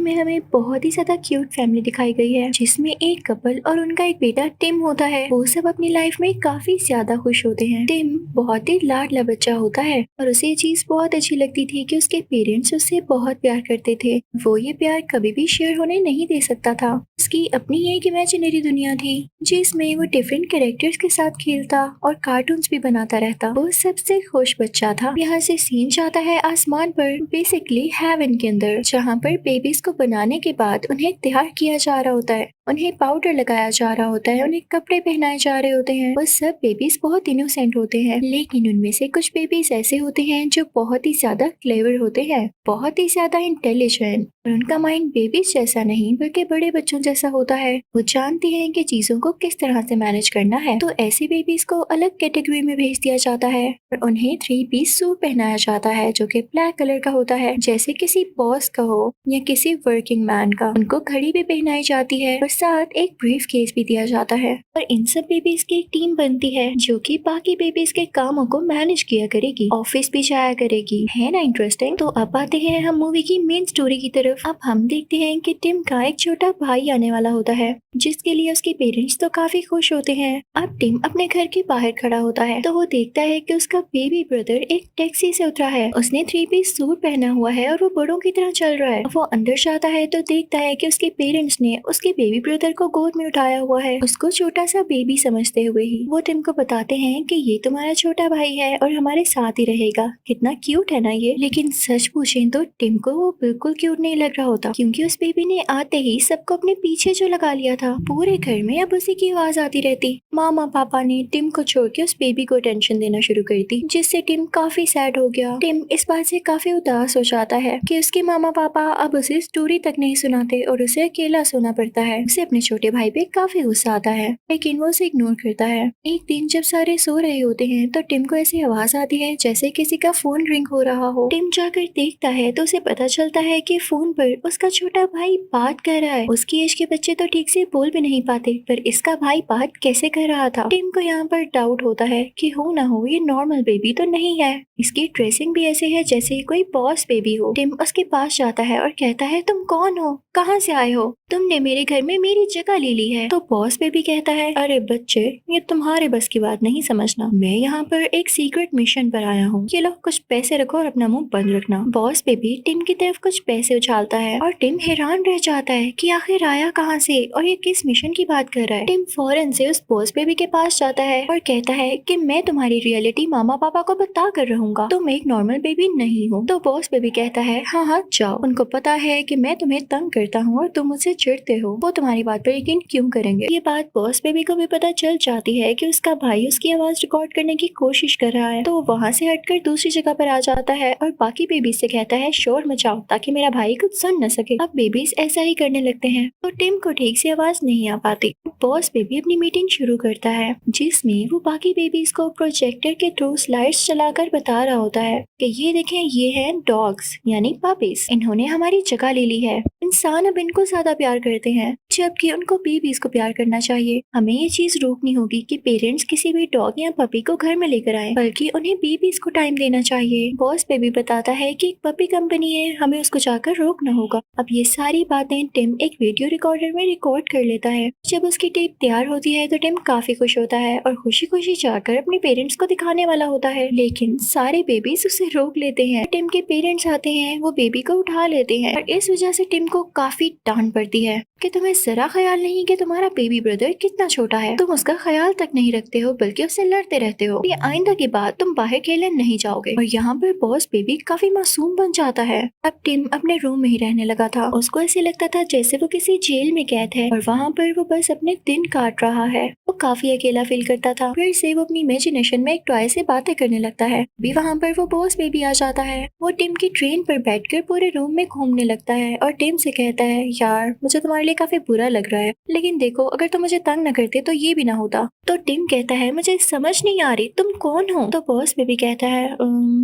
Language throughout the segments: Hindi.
में हमें बहुत ही ज़्यादा क्यूट फैमिली दिखाई गई है जिसमें एक कपल और उनका एक बेटा टिम होता है। वो सब अपनी लाइफ में काफी ज्यादा खुश होते हैं। टिम बहुत ही लाडला बच्चा होता है और उसे ये चीज बहुत अच्छी लगती थी कि उसके पेरेंट्स उससे बहुत प्यार करते थे। वो ये प्यार कभी भी शेयर होने नहीं दे सकता था। उसकी अपनी एक इमेजिनरी दुनिया थी जिसमें वो डिफरेंट कैरेक्टर्स के साथ खेलता और कार्टून्स भी बनाता रहता। वो सबसे खुश बच्चा था। यहाँ से सीन जाता है आसमान पर, बेसिकली हेवन के अंदर, जहाँ पर बेबीज को बनाने के बाद उन्हें तैयार किया जा रहा होता है, उन्हें पाउडर लगाया जा रहा होता है, उन्हें कपड़े पहनाए जा रहे होते हैं। वो सब बेबीज बहुत इनोसेंट होते हैं, लेकिन उनमें से कुछ बेबीज ऐसे होते हैं जो बहुत ही ज्यादा क्लेवर होते हैं, बहुत ही ज्यादा इंटेलिजेंट, और उनका माइंड बेबीज जैसा नहीं बल्कि बड़े बच्चों जैसा होता है। वो जानते हैं कि चीजों को किस तरह से मैनेज करना है। तो ऐसे बेबीज को अलग कैटेगरी में भेज दिया जाता है और उन्हें 3 पीस सूट पहनाया जाता है जो कि ब्लैक कलर का होता है, जैसे किसी बॉस का हो या किसी वर्किंग मैन का। उनको घड़ी भी पहनाई जाती है और साथ एक ब्रीफ केस भी दिया जाता है। और इन सब बेबीज की एक टीम बनती है जो कि बाकी बेबीज के कामों को मैनेज किया करेगी, ऑफिस भी जाया करेगी। है ना इंटरेस्टिंग। तो अब आते हैं हम मूवी की मेन स्टोरी की तरफ। अब हम देखते हैं कि टिम का एक छोटा भाई आने वाला होता है जिसके लिए उसके पेरेंट्स तो काफी खुश होते हैं। अब टिम अपने घर के बाहर खड़ा होता है तो वो देखता है कि उसका बेबी ब्रदर एक टैक्सी से उतरा है। उसने 3 पीस सूट पहना हुआ है और वो बड़ों की तरह चल रहा है। वो अंदर जाता है तो देखता है कि उसके पेरेंट्स ने उसके बेबी ब्रदर को गोद में उठाया हुआ है। उसको छोटा सा बेबी समझते हुए ही वो टिम को बताते हैं कि ये तुम्हारा छोटा भाई है और हमारे साथ ही रहेगा। कितना क्यूट है ना ये। लेकिन सच पूछें तो टिम को वो बिल्कुल क्यूट नहीं लग रहा होता, क्योंकि उस बेबी ने आते ही सबको अपने पीछे जो लगा लिया था। पूरे घर में अब उसी की आवाज आती रहती। मामा पापा ने टिम को छोड़ के उस बेबी को टेंशन देना शुरू कर दी, जिससे टिम काफी सैड हो गया। टिम इस बात से काफी उदास हो जाता है कि उसके मामा पापा अब उसे स्टोरी तक नहीं सुनाते और उसे अकेला सोना पड़ता है। उसे अपने छोटे भाई पे काफी गुस्सा आता है, लेकिन वो उसे इग्नोर करता है। एक दिन जब सारे सो रहे होते हैं तो टिम को ऐसी आवाज आती है जैसे किसी का फोन रिंग हो रहा हो। टिम जाकर देखता है तो उसे पता चलता है कि फोन पर उसका छोटा भाई बात कर रहा है। उसकी एज के बच्चे तो ठीक से बोल भी नहीं पाते, पर इसका भाई बात कैसे कर रहा था। टिम को यहाँ पर डाउट होता है कि हो ना हो ये नॉर्मल बेबी तो नहीं है। इसकी ड्रेसिंग भी ऐसे है जैसे कोई बॉस बेबी हो। टिम उसके पास जाता है और कहता है तुम कौन हो, कहाँ से आए हो, तुमने मेरे घर में मेरी जगह ले ली है। तो बॉस बेबी कहता है अरे बच्चे, ये तुम्हारे बस की बात नहीं समझना। मैं यहाँ पर एक सीक्रेट मिशन पर आया हूँ। ये लो कुछ पैसे रखो और अपना मुंह बंद रखना। बॉस बेबी टिम की तरफ कुछ पैसे उछालता है और टिम हैरान रह जाता है कि आखिर आया कहाँ से और ये किस मिशन की बात कर रहा है। टिम फौरन से उस बॉस बेबी के पास जाता है और कहता है कि मैं तुम्हारी रियलिटी मामा पापा को बता कर रहूंगा, तुम एक नॉर्मल बेबी नहीं हो। तो बॉस बेबी कहता है हाँ हाँ जाओ, उनको पता है कि मैं तुम्हें तंग करता हूँ और तुम मुझसे चिढ़ते हो, वो तुम्हारी बात पर यकीन क्यों करेंगे। ये बात बॉस बेबी को भी पता चल जाती है कि उसका भाई उसकी आवाज रिकॉर्ड करने की कोशिश कर रहा है। तो वो वहाँ से हटकर दूसरी जगह पर आ जाता है और बाकी बेबी से कहता है शोर मचाओ ताकि मेरा भाई कुछ सुन न सके। अब बेबीज ऐसा ही करने लगते हैं तो टिम को ठीक से आवाज नहीं आ पाती। बॉस बेबी अपनी मीटिंग शुरू करता है जिसमें वो बाकी बेबीज को प्रोजेक्टर के थ्रू स्लाइड्स चलाकर बता रहा होता है कि ये देखें ये हैं डॉग्स यानी पपीज, इन्होंने हमारी जगह ले ली है। इंसान अब इनको ज्यादा प्यार करते हैं जबकि उनको बेबीज को प्यार करना चाहिए। हमें ये चीज रोकनी होगी कि पेरेंट्स किसी भी डॉग या पपी को घर में लेकर आए, बल्कि उन्हें बेबीज को टाइम देना चाहिए। बॉस बेबी बताता है कि एक पपी कंपनी है, हमें उसको जाकर रोकना होगा। अब ये सारी बातें टिम एक वीडियो रिकॉर्डर में रिकॉर्ड कर लेता है। जब उसकी टेप तैयार होती है तो टिम काफी खुश होता है और खुशी खुशी जाकर अपने पेरेंट्स को दिखाने वाला होता है, लेकिन सारे बेबीज उसे रोक लेते हैं। टिम के पेरेंट्स आते हैं, वो बेबी को उठा लेते हैं और इस वजह से टिम को काफी डांट पड़ती है कि तुम्हें जरा ख्याल नहीं कि तुम्हारा बेबी ब्रदर कितना छोटा है, तुम उसका ख्याल तक नहीं रखते हो बल्कि उससे लड़ते रहते हो। ये आइंदा के बाद तुम बाहर खेलने नहीं जाओगे। और यहाँ पर बॉस बेबी काफी मासूम बन जाता है। अब टिम अपने रूम में ही रहने लगा था। उसको ऐसे लगता था जैसे वो किसी जेल में कैद है और वहाँ पर वो बस अपने दिन काट रहा है। वो काफी अकेला फील करता था। फिर से वो अपनी इमेजिनेशन में एक टॉय से बातें करने लगता है। भी वहाँ पर वो बॉस बेबी आ जाता है। वो टिम की ट्रेन पर बैठकर पूरे रूम में घूमने लगता है और टिम से कहता है यार मुझे तुम्हारे लिए काफी बुरा लग रहा है, लेकिन देखो अगर तुम मुझे तंग न करते तो ये भी ना होता। तो टिम कहता है मुझे समझ नहीं आ रही तुम कौन हो। तो बॉस बेबी कहता है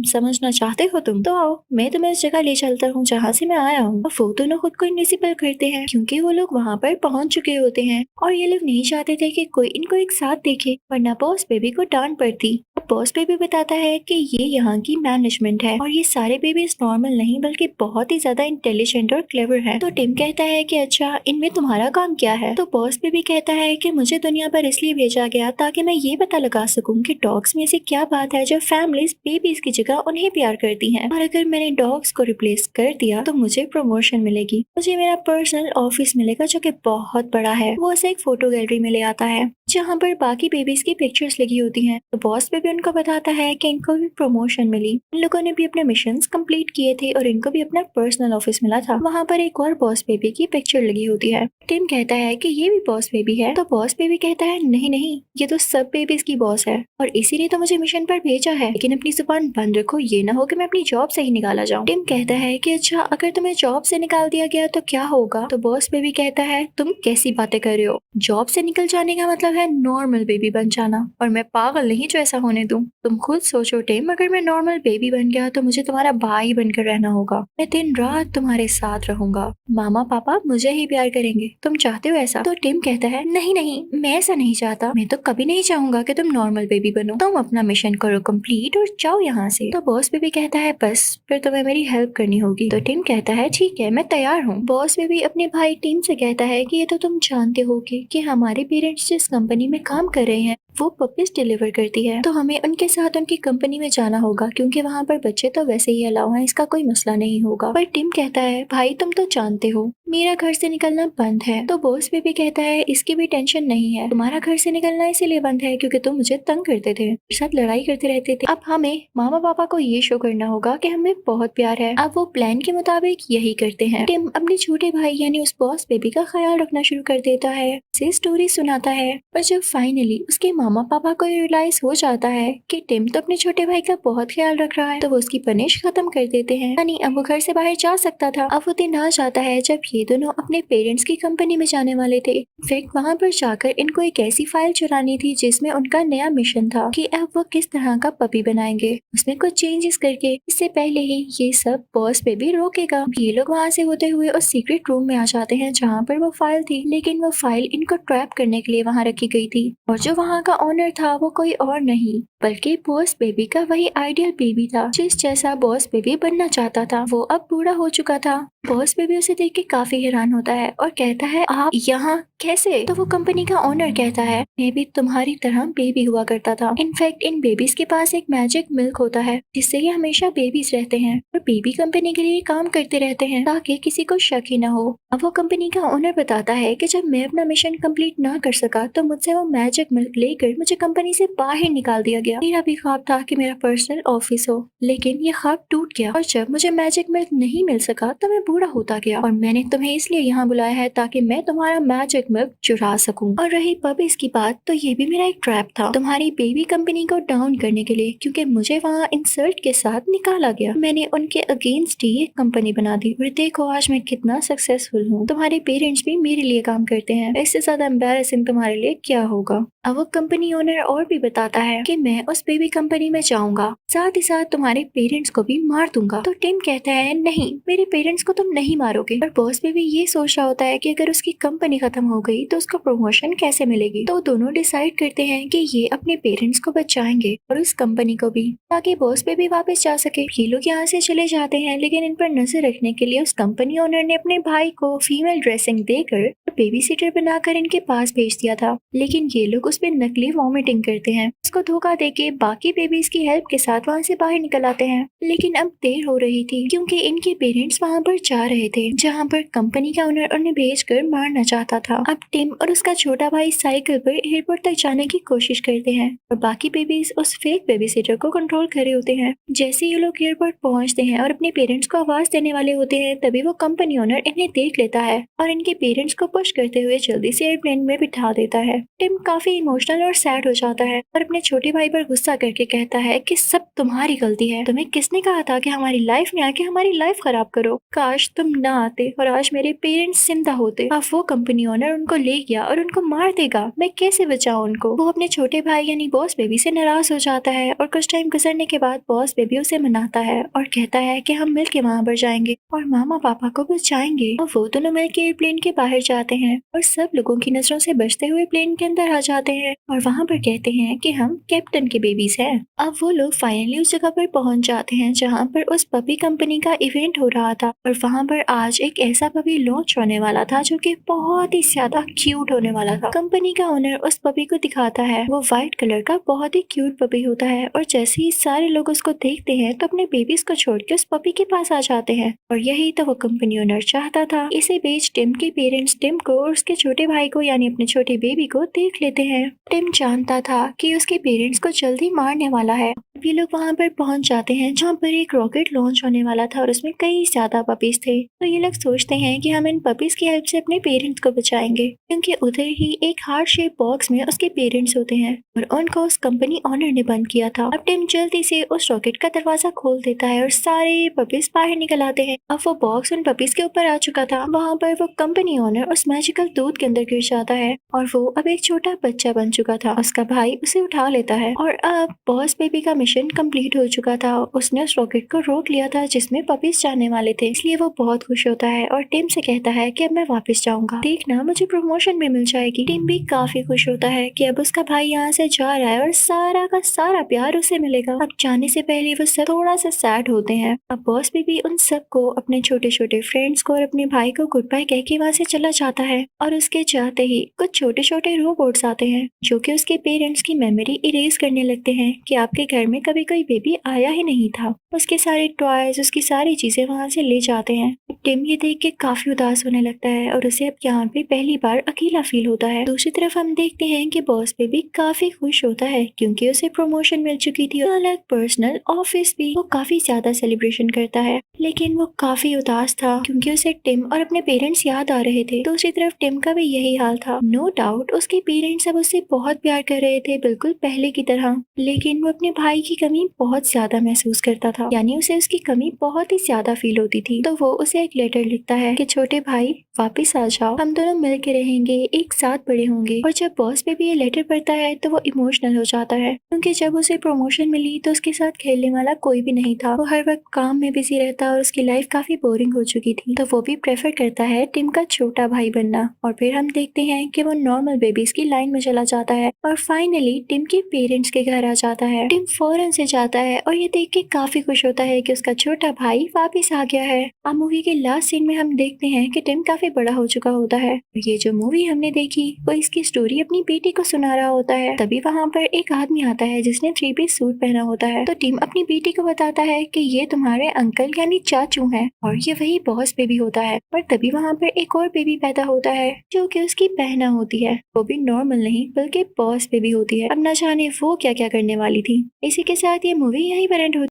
समझना चाहते हो तुम, तो आओ मैं तुम्हें उस जगह ले चलता हूँ जहाँ से मैं आया हूँ। और वो दोनों खुद को इनविजिबल करते हैं क्योंकि वो लोग वहाँ पर पहुँच चुके होते हैं और ये लोग नहीं चाहते थे कि कोई इनको एक साथ देखे, वरना बॉस बेबी को डांट पड़ती। बॉस बेबी बताता है कि ये यहाँ की मैनेजमेंट है और ये सारे बेबीज नॉर्मल नहीं बल्कि बहुत ही ज्यादा इंटेलिजेंट और क्लेवर हैं। तो टिम कहता है कि अच्छा, इनमें तुम्हारा काम क्या है? तो बॉस बेबी कहता है कि मुझे दुनिया पर इसलिए भेजा गया ताकि मैं ये पता लगा सकूं कि डॉग्स में ऐसी क्या बात है जो फैमिलीज बेबीज की जगह उन्हें प्यार करती हैं, और अगर मैंने डॉग्स को रिप्लेस कर दिया तो मुझे प्रमोशन मिलेगी, मुझे मेरा पर्सनल ऑफिस मिलेगा जो कि बहुत बड़ा है। वो उसे एक फोटो गैलरी में ले आता है जहाँ पर बाकी बेबीज की पिक्चर्स लगी होती हैं। तो बॉस बेबी उनको बताता है कि इनको भी प्रमोशन मिली, इन लोगों ने भी अपने मिशंस कंप्लीट किए थे और इनको भी अपना पर्सनल ऑफिस मिला था। वहाँ पर एक और बॉस बेबी की पिक्चर लगी होती है। टिम कहता है कि ये भी बॉस बेबी है। तो बॉस बेबी कहता है नहीं नहीं, ये तो सब बेबीज की बॉस है और इसीलिए तो मुझे मिशन पर भेजा है, लेकिन अपनी जुबान बंद रखो, ये ना हो कि मैं अपनी जॉब से ही निकाला जाऊँ। टिम कहता है कि अच्छा, अगर तुम्हें जॉब से निकाल दिया गया तो क्या होगा? तो बॉस बेबी कहता है तुम कैसी बातें कर रहे हो? जॉब से निकल जाने का मतलब है नॉर्मल बेबी बन जाना, और मैं पागल नहीं जो ऐसा होने दूं। तुम खुद सोचो टिम, अगर मैं नॉर्मल बेबी बन गया तो मुझे तुम्हारा भाई बनकर रहना होगा, मैं दिन रात तुम्हारे साथ रहूंगा, मामा पापा मुझे ही प्यार करेंगे। तुम चाहते हो ऐसा? तो टिम कहता है नहीं नहीं, मैं ऐसा नहीं चाहता, मैं तो कभी नहीं चाहूंगा कि तुम नॉर्मल बेबी बनो। तुम अपना मिशन करो कंप्लीट और जाओ यहाँ से। तो बॉस बेबी कहता है बस फिर तुम्हें मेरी हेल्प करनी होगी। तो टिम कहता है ठीक है, मैं तैयार हूँ। बॉस बेबी अपने भाई टिम से कहता है कि ये तो तुम जानते हो कि हमारे पेरेंट्स जिस कंपनी में काम कर रहे हैं वो पपीज डिलीवर करती है, तो हमें उनके साथ उनकी कंपनी में जाना होगा क्योंकि वहाँ पर बच्चे तो वैसे ही अलाउ हैं, इसका कोई मसला नहीं होगा। पर टिम कहता है भाई तुम तो जानते हो मेरा घर से निकलना बंद है। तो बॉस बेबी कहता है इसकी भी टेंशन नहीं है, तुम्हारा घर से निकलना इसीलिए बंद है क्योंकि तुम मुझे तंग करते थे, मेरे साथ लड़ाई करते रहते थे। अब हमें मामा पापा को ये शो करना होगा कि हमें बहुत प्यार है। अब वो प्लान के मुताबिक यही करते हैं। टिम अपने छोटे भाई यानी उस बॉस बेबी का ख्याल रखना शुरू कर देता है, उसे स्टोरी सुनाता है। और जब फाइनली उसके मामा पापा को रियलाइज हो जाता है कि टिम तो अपने छोटे भाई का बहुत ख्याल रख रहा है, तो वो उसकी पनिश खत्म कर देते हैं, यानी अब वो घर से बाहर जा सकता था। अब वो दिन आ जाता है जब ये दोनों अपने पेरेंट्स की कंपनी में जाने वाले थे। इनफैक्ट वहाँ पर जाकर इनको एक ऐसी फाइल चुरानी थी जिसमें उनका नया मिशन था कि अब वो किस तरह का पपी बनाएंगे, उसमें कुछ चेंजेस करके। इससे पहले ही ये सब बॉस बेबी रोकेगा। ये लोग वहाँ से होते हुए उस सीक्रेट रूम में आ जाते हैं जहाँ पर वो फाइल थी, लेकिन वो फाइल इनको ट्रैप करने के लिए वहाँ रखी गई थी, और जो वहाँ का ऑनर था वो कोई और नहीं बल्कि बॉस बेबी का वही आइडियल बेबी था जिस जैसा बॉस बेबी बनना चाहता था। वो अब बूढ़ा हो चुका था। बॉस बेबी उसे देख के काफी हैरान होता है और कहता है आप यहाँ कैसे? तो वो कंपनी का ओनर कहता है मैं भी तुम्हारी तरह बेबी हुआ करता था। इनफैक्ट इन बेबीज के पास एक मैजिक मिल्क होता है जिससे ये हमेशा बेबीज रहते हैं और बेबी कंपनी के लिए काम करते रहते हैं ताकि किसी को शक ही न हो। अब वो कंपनी का ओनर बताता है कि जब मैं अपना मिशन कंप्लीट ना कर सका तो मुझसे वो मैजिक मिल्क लेकर मुझे कंपनी से बाहर निकाल दिया गया। मेरा भी ख्वाब था कि मेरा पर्सनल ऑफिस हो, लेकिन ये ख्वाब टूट गया, और जब मुझे मैजिक मिल्क नहीं मिल सका तो मैं बूढ़ा होता गया, और मैंने तुम्हें इसलिए यहाँ बुलाया है ताकि मैं तुम्हारा मैजिक मिल्क चुरा सकूं। और रही पपीज की बात, तो ये भी मेरा एक ट्रैप था तुम्हारी बेबी कंपनी को डाउन करने के लिए, क्योंकि मुझे वहाँ इंसल्ट के साथ निकाला गया। मैंने उनके अगेंस्ट ही एक कंपनी बना दी और देखो आज मैं कितना सक्सेसफुल हूँ। तुम्हारे पेरेंट्स भी मेरे लिए काम करते हैं, इससे ज्यादा एम्बैरेसिंग तुम्हारे लिए क्या होगा। अब वो कंपनी ओनर और भी बताता है कि मैं उस बेबी कंपनी में जाऊंगा, साथ ही साथ तुम्हारे पेरेंट्स को भी मार दूंगा। तो टिम कहता है नहीं, मेरे पेरेंट्स को तुम नहीं मारोगे। और बॉस बेबी ये सोच रहा होता है कि अगर उसकी कंपनी खत्म हो गई तो उसको प्रमोशन कैसे मिलेगी। तो दोनों डिसाइड करते हैं कि ये अपने पेरेंट्स को बचाएंगे और उस कंपनी को भी, ताकि बॉस बेबी वापस जा सके। ये लोग यहाँ से चले जाते हैं, लेकिन इन पर नजर रखने के लिए उस कंपनी ओनर ने अपने भाई को फीमेल ड्रेसिंग देकर बेबी सीटर बनाकर इनके पास भेज दिया था, लेकिन ये लोग उस पे नकली वॉमिटिंग करते हैं। उसको धोखा देके बाकी बेबीज की हेल्प के साथ वहाँ से बाहर निकल आते हैं, लेकिन अब देर हो रही थी क्योंकि इनके पेरेंट्स वहाँ पर जा रहे थे जहाँ पर कंपनी का ओनर उन्हें भेजकर मारना चाहता था। अब टिम और उसका छोटा भाई साइकिल पर एयरपोर्ट तक जाने की कोशिश करते हैं और बाकी बेबीज उस फेक बेबी सीटर को कंट्रोल कर रहे होते हैं। जैसे ये लोग एयरपोर्ट पहुँचते हैं और अपने पेरेंट्स को आवाज देने वाले होते हैं, तभी वो कंपनी ओनर इन्हें देख लेता है और इनके पेरेंट्स को पुश करते हुए जल्दी से एयरप्लेन में बिठा देता है। टिम काफी इमोशनल और सैड हो जाता है और अपने छोटे भाई पर गुस्सा करके कहता है कि सब तुम्हारी गलती है, तुम्हें किसने कहा था कि हमारी लाइफ में आके हमारी लाइफ खराब करो। काश तुम ना आते और आज मेरे पेरेंट्स जिंदा होते। अब वो कंपनी ओनर उनको ले गया और उनको मार देगा, मैं कैसे बचाऊं उनको। वो अपने छोटे भाई यानी बॉस बेबी से नाराज हो जाता है और कुछ टाइम गुजरने के बाद बॉस बेबी उसे मनाता है और कहता है कि हम मिलके वहाँ पर जाएंगे और मामा पापा को बचाएंगे। और वो दोनों मिलके एयरप्लेन के बाहर जाते हैं और सब लोगों की नजरों से बचते हुए प्लेन प्लेन के अंदर आ जाते हैं और वहाँ पर कहते हैं कि हम कैप्टन के बेबीज हैं। अब वो लोग फाइनली उस जगह पर पहुंच जाते हैं जहाँ पर उस पपी कंपनी का इवेंट हो रहा था और वहाँ पर आज एक ऐसा पपी लॉन्च होने वाला था जो कि बहुत ही ज्यादा क्यूट होने वाला था। कंपनी का ओनर उस पपी को दिखाता है, वो व्हाइट कलर का बहुत ही क्यूट पपी होता है और जैसे ही सारे लोग उसको देखते हैं तो अपने बेबीज को छोड़ के उस पपी के पास आ जाते हैं और यही तो वो कंपनी ओनर चाहता था। इसी बीच टिम के पेरेंट्स टिम को और उसके छोटे भाई को यानी अपने छोटे बेबी को देख लेते हैं। टिम जानता था कि उसके पेरेंट्स को जल्दी मारने वाला है। ये लोग वहाँ पर पहुंच जाते हैं जहाँ पर एक रॉकेट लॉन्च होने वाला था और उसमें कई ज्यादा पपीज थे। तो ये लोग सोचते हैं कि हम इन पपीज की हेल्प से अपने पेरेंट्स को बचाएंगे, क्योंकि उधर ही एक हार्ट शेप बॉक्स में उसके पेरेंट्स होते हैं और उनको उस कंपनी ओनर ने बंद किया था। अब टिम जल्दी से उस रॉकेट का दरवाजा खोल देता है और सारे पपीज बाहर निकल आते हैं। अब वो बॉक्स उन पपीज के ऊपर आ चुका था। वहाँ पर वो कंपनी ओनर उस मैजिकल दूध के अंदर गिर जाता है और वो अब एक छोटा बच्चा बन चुका था। उसका भाई उसे उठा लेता है और अब बॉस बेबी का मिशन कंप्लीट हो चुका था। उसने उस रॉकेट को रोक लिया था जिसमें पपीज जाने वाले थे, इसलिए वो बहुत खुश होता है और टिम से कहता है कि अब मैं वापस जाऊंगा, देखना मुझे प्रमोशन भी मिल जाएगी। टिम भी काफी खुश होता है कि अब उसका भाई यहाँ से जा रहा है और सारा का सारा प्यार उसे मिलेगा। अब जाने से पहले वो सब थोड़ा सा सैड होते हैं। अब बॉस बेबी उन सबको, अपने छोटे छोटे फ्रेंड्स को और अपने भाई को गुड बाय कह के वहाँ से चला जाता है और उसके जाते ही कुछ छोटे छोटे रोबोट्स आते हैं जो कि उसके पेरेंट्स की मेमोरी इरेज करने लगते हैं कि आपके घर में कभी कोई बेबी आया ही नहीं था। उसके सारे टॉयज, उसकी सारी चीजें वहाँ से ले जाते हैं। टिम ये देख के काफी उदास होने लगता है और उसे अब यहाँ पे पहली बार अकेला फील होता है। दूसरी तरफ हम देखते हैं कि बॉस बेबी काफी खुश होता है क्योंकि उसे प्रमोशन मिल चुकी थी। अलग पर्सनल ऑफिस भी वो काफी ज्यादा सेलिब्रेशन करता है, लेकिन वो काफी उदास था क्योंकि उसे टिम और अपने पेरेंट्स याद आ रहे थे। दूसरी तरफ टिम का भी यही हाल था। नो डाउट उसके पेरेंट्स अब उससे बहुत प्यार कर रहे थे, बिल्कुल पहले की तरह, लेकिन वो अपने भाई की कमी बहुत ज्यादा महसूस करता था, यानी उसे उसकी कमी बहुत ही ज्यादा फील होती थी। तो वो उसे एक लेटर लिखता है कि छोटे भाई वापिस आ जाओ, हम दोनों मिल के रहेंगे, एक साथ बड़े होंगे। और जब बॉस पे भी ये लेटर पढ़ता है तो वो इमोशनल हो जाता है क्योंकि जब उसे प्रमोशन मिली तो उसके साथ खेलने वाला कोई भी नहीं था। वो हर वक्त काम में बिजी रहता और उसकी लाइफ काफी बोरिंग हो चुकी थी। तो वो भी प्रेफर करता है टिम का छोटा भाई बनना। और फिर हम देखते हैं कि वो नॉर्मल बेबीज की लाइन में चला जाता है और फाइनली टिम के पेरेंट्स के घर आ जाता है। टिम फौरन से जाता है और ये देख के काफी खुश होता है कि उसका छोटा भाई वापिस आ गया है। अब मूवी के लास्ट सीन में हम देखते हैं कि टिम काफी बड़ा हो चुका होता है। ये जो मूवी हमने देखी वो इसकी स्टोरी अपनी बेटी को सुना रहा होता है। तभी वहाँ पर एक आदमी आता है जिसने 3 पीस सूट पहना होता है। तो टिम अपनी बेटी को बताता है कि ये तुम्हारे अंकल यानी चाचू हैं और ये वही बॉस बेबी होता है। पर तभी वहाँ पर एक और बेबी पैदा होता है जो कि उसकी बहना होती है। वो भी नॉर्मल नहीं बल्कि बॉस बेबी होती है। अब न जाने वो क्या क्या करने वाली थी। इसी के साथ ये मूवी यहीं पर एंड होती है।